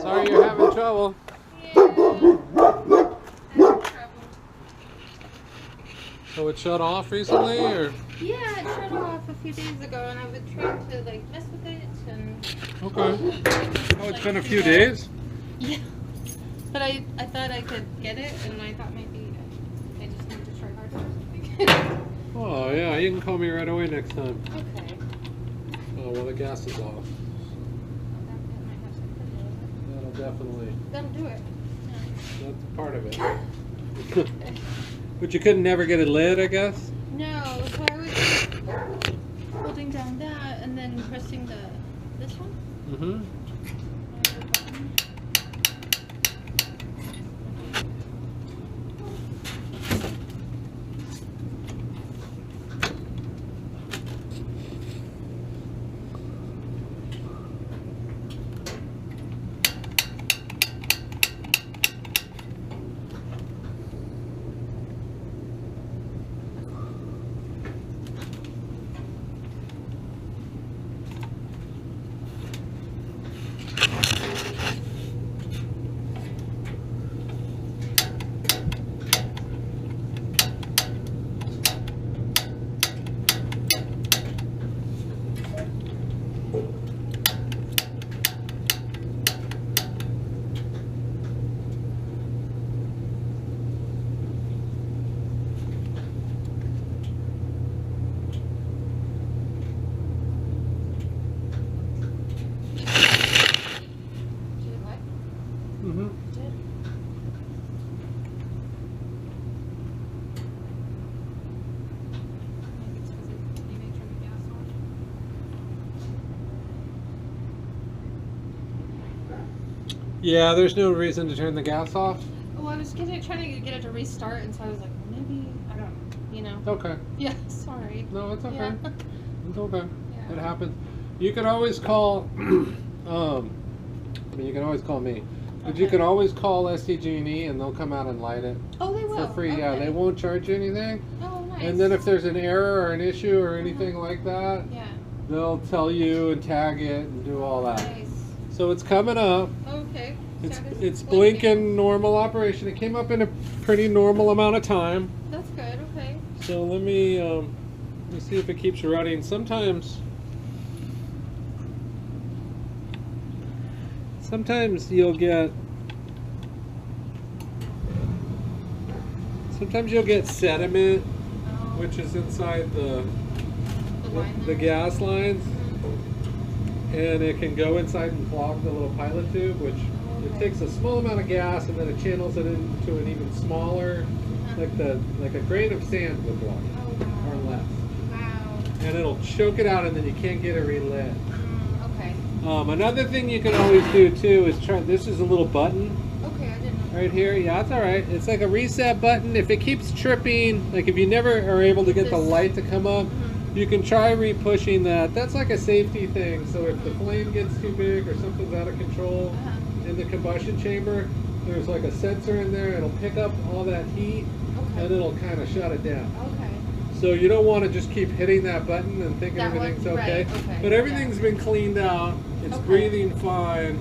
Sorry you're having trouble. So it shut off recently, or? Yeah, it shut off a few days ago, and I've been trying to like mess with it and. Okay. Oh, it's been a few days? Yeah. But I thought I could get it, and I thought maybe I just need to try harder or something. Oh yeah, you can call me right away next time. Okay. Oh well, the gas is off. That'll definitely. That'll do it. That's part of it. But you couldn't never get it lit, I guess? No, so I was holding down that and then pressing this one. Mm-hmm. Yeah, there's no reason to turn the gas off. Well, I was trying to get it to restart, and so I was like, maybe, I don't know, you know. Okay. Yeah, sorry. No, it's okay. Yeah. It's okay. Yeah. It happens. You can always call, I mean, you can always call me. But you can always call SDG&E and they'll come out and light it. Oh, they will? For free, okay. yeah. They won't charge you anything. Oh, nice. And then if there's an error or an issue or anything like that, yeah. they'll tell you and tag it and do all that. Nice. So it's coming up. Okay. It's blinking normal operation. It came up in a pretty normal amount of time. That's good, okay. So let me see if it keeps running. Sometimes you'll get sediment, which is inside the gas lines, and it can go inside and clog the little pilot tube, which it takes a small amount of gas and then it channels it into an even smaller, like a grain of sand would block or less. Wow. And it'll choke it out, and then you can't get it relit. Okay. Another thing you can always do too is try. This is a little button. Okay, I didn't know. Right here, yeah, that's all right. It's like a reset button. If it keeps tripping, like if you never are able to get the light to come up, you can try re-pushing that. That's like a safety thing. So if the flame gets too big or something's out of control in the combustion chamber, there's like a sensor in there. It'll pick up all that heat and it'll kind of shut it down. Okay. So you don't want to just keep hitting that button and thinking everything's okay. Right, okay. But everything's been cleaned out. It's breathing fine.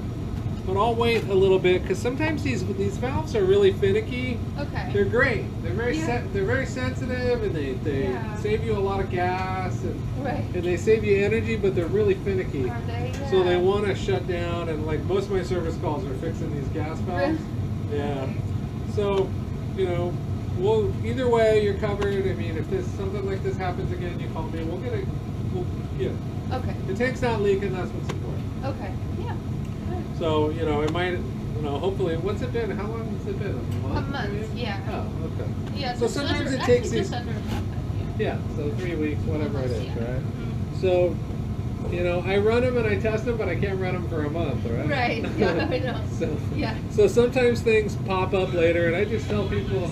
But I'll wait a little bit because sometimes these valves are really finicky. Okay. They're great. They're very sensitive, and they save you a lot of gas and they save you energy, but they're really finicky. Are they? Yeah. So they want to shut down, and like most of my service calls are fixing these gas valves. Yeah. So, you know, either way you're covered. I mean, if something like this happens again, you call me. We'll get it. Okay. The tank's not leaking. That's what's important. Okay. Yeah. So, you know, it might, you know, hopefully, what's it been? How long has it been? A month? A month, yeah. Oh, okay. Yeah, so sometimes it takes these. Just under a month, yeah, so 3 weeks, whatever almost, it is, yeah. right? So, you know, I run them and I test them, but I can't run them for a month, right? Right, yeah, I know. So sometimes things pop up later, and I just tell people,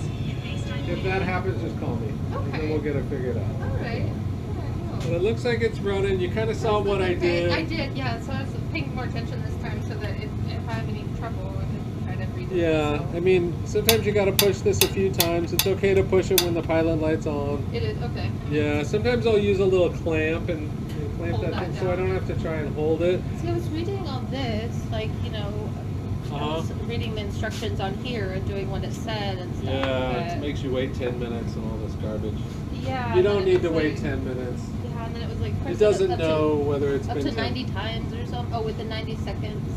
if that happens, just call me. Okay. And then we'll get it figured out. All right. But it looks like it's running. You kind of saw what I did. I did, yeah. So I was paying more attention this time so that if I have any trouble, I can try to read it. Yeah, so. I mean, sometimes you got to push this a few times. It's okay to push it when the pilot light's on. It is, okay. Yeah, sometimes I'll use a little clamp and clamp hold that that thing so I don't down. have to try and hold it. See, I was reading all this, like, you know, I was reading the instructions on here and doing what it said and stuff. Yeah, but it makes you wait 10 minutes and all this garbage. yeah, You and then don't it need to was wait like, 10 minutes. Yeah, and then it was like press It doesn't up know whether it's up been to 10. 90 times or something. Oh, within 90 seconds,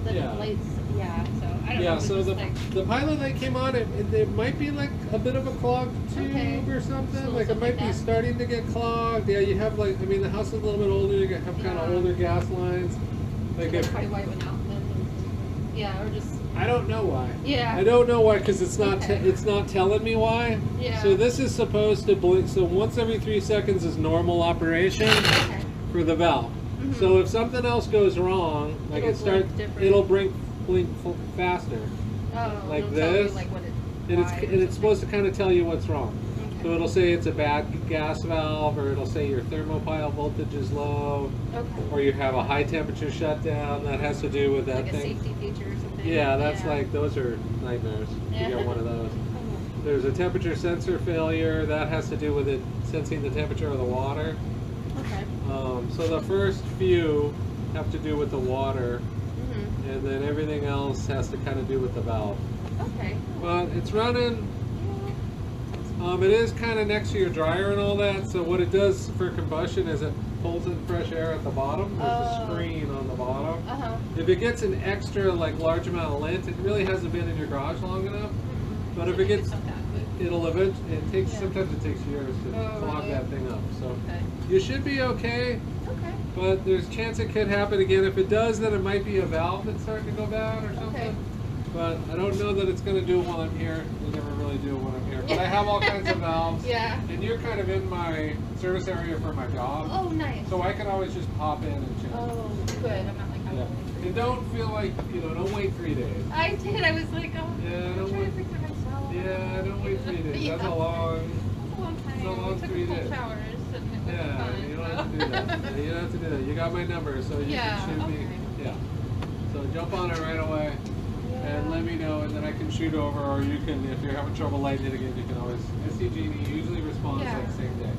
the Yeah. lights. Yeah, so I don't know. Yeah, It was so just the, like, the pilot light came on, it might be like a bit of a clogged tube Okay. or something. So Like it something might like be that. starting to get clogged. Yeah, you have like, I mean, the house is a little bit older, you have kind of Yeah. older gas lines. Like that's if, probably why it went out then. Yeah, or just. I don't know why. Yeah. I don't know why because it's not Okay. it's not telling me why. Yeah. So this is supposed to blink. So once every 3 seconds is normal operation Okay. for the valve. Mhm. So if something else goes wrong, like It'll it starts, blink different. it'll blink faster. Oh, Like it'll tell you, this, like what it. And why it's or and it's something. supposed to kind of tell you what's wrong. Okay. So it'll say it's a bad gas valve, or it'll say your thermopile voltage is low, Okay. or you have a high temperature shutdown. That has to do with that Like a thing. safety feature or something. Yeah, that's like, those are nightmares. Yeah. You get one of those. Oh, There's a temperature sensor failure. That has to do with it sensing the temperature of the water. okay. So the first few have to do with the water, Mhm. and then everything else has to kind of do with the valve. Okay. But it's running. It is kind of next to your dryer and all that, so what it does for combustion is it pulls in fresh air at the bottom. There's a Oh. screen on the bottom. Uh huh. If it gets an extra, like, large amount of lint, it really hasn't been in your garage long enough. But if it gets, it'll eventually, it takes, Yeah. sometimes it takes years to Oh, clog really? that thing up. So Okay. you should be okay, Okay. but there's a chance it could happen again. If it does, then it might be a valve that's starting to go bad or something. Okay. But I don't know that it's going to do it while I'm here. They never really do it when I'm here. But I have all kinds of valves. Yeah. And you're kind of in my service area for my job. Oh, nice. So I can always just pop in and check. Oh, good. I'm not like, Yeah. And don't feel like, don't wait 3 days. I did. I was like, oh, Yeah, I'm don't trying wait. to think of myself. Yeah, don't wait 3 days. That's a Yeah. long. That's a long time. It's a long we took 3 cold days. showers and it was Yeah, fun. you don't have to do that. Yeah, you don't have to do that. You got my number, so you Yeah, can shoot me. okay. Yeah. So jump on it right away. And let me know, and then I can shoot over, or you can, if you're having trouble lighting it again, you can always, SCG&E usually responds Yeah. like same day.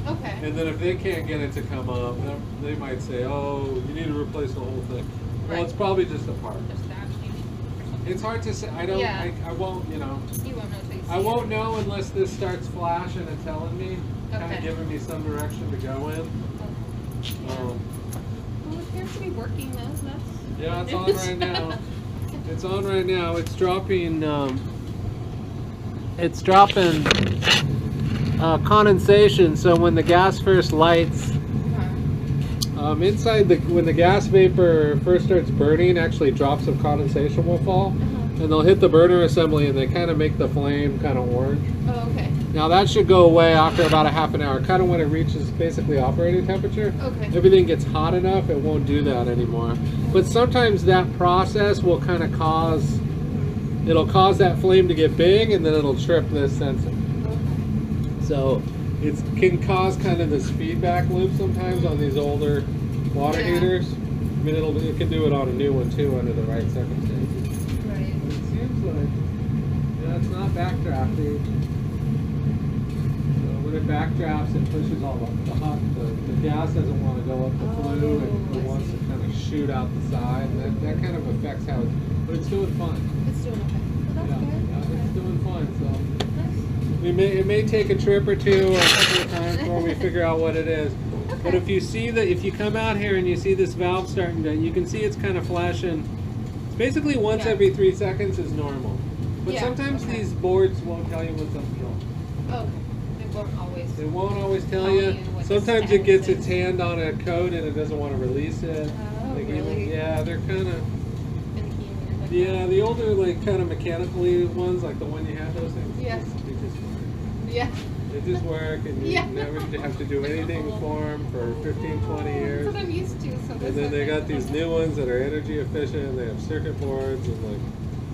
Okay. And then if they can't get it to come up, they might say, oh, you need to replace the whole thing. Well, Right. it's probably just a part. Just that maybe or something. It's hard to say, I don't, Yeah. I won't, You won't know till you see I won't it. know unless this starts flashing and telling me, kind of Okay. giving me some direction to go in. Okay. Yeah. Um, Well, it appears to be working though, so that's Yeah, it's good on news. right now. It's on right now. It's dropping. It's dropping condensation. So when the gas first lights, Okay. inside when the gas vapor first starts burning, actually drops of condensation will fall, Uh-huh. and they'll hit the burner assembly, and they kind of make the flame kind of orange. Oh, okay. Now that should go away after about a half an hour, kind of when it reaches basically operating temperature. Okay. Everything gets hot enough, it won't do that anymore. But sometimes that process will kind of cause, it'll cause that flame to get big, and then it'll trip this sensor. Okay. So it can cause kind of this feedback loop sometimes on these older water Yeah. heaters. I mean, it can do it on a new one too under the right circumstances. Right. It seems like, it's not backdrafting. So when it backdrafts, it pushes all the gas doesn't want to go up the flue, and I it wants see. to kind of shoot out the side. And that kind of affects how but it's doing fine. It's doing okay. Well, that's good. Yeah, it's doing fine. So Nice. it may take a trip or two or a couple of times before we figure out what it is. But if you see if you come out here and you see this valve starting to, you can see it's kind of flashing. It's basically once Yeah. every 3 seconds is normal. But Yeah, sometimes okay. these boards won't tell you when something's wrong. Oh, okay. It won't always. They won't always tell Tell you. you what the Sometimes it gets status its hand on a code and it doesn't want to release it. Oh, Like even- really? yeah, they're kind of. Finicky and weird like Yeah, that. the older like kind of mechanically ones, like the one you have, those things. Yeah. They just work. Yeah. They just work, and you Yeah. never have to do anything for them for 15, 20 years. That's what I'm used to. So And then they got these new ones that are energy efficient. They have circuit boards and like,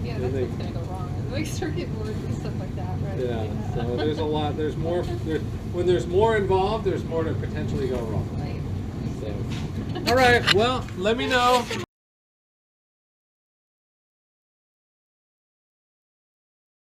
Yeah, and that's they- what's gonna go wrong. Like circuit boards and stuff like that, right? yeah. So there's a lot. There's more. When there's more involved, there's more to potentially go wrong. Right. So, all right. Well, let me know.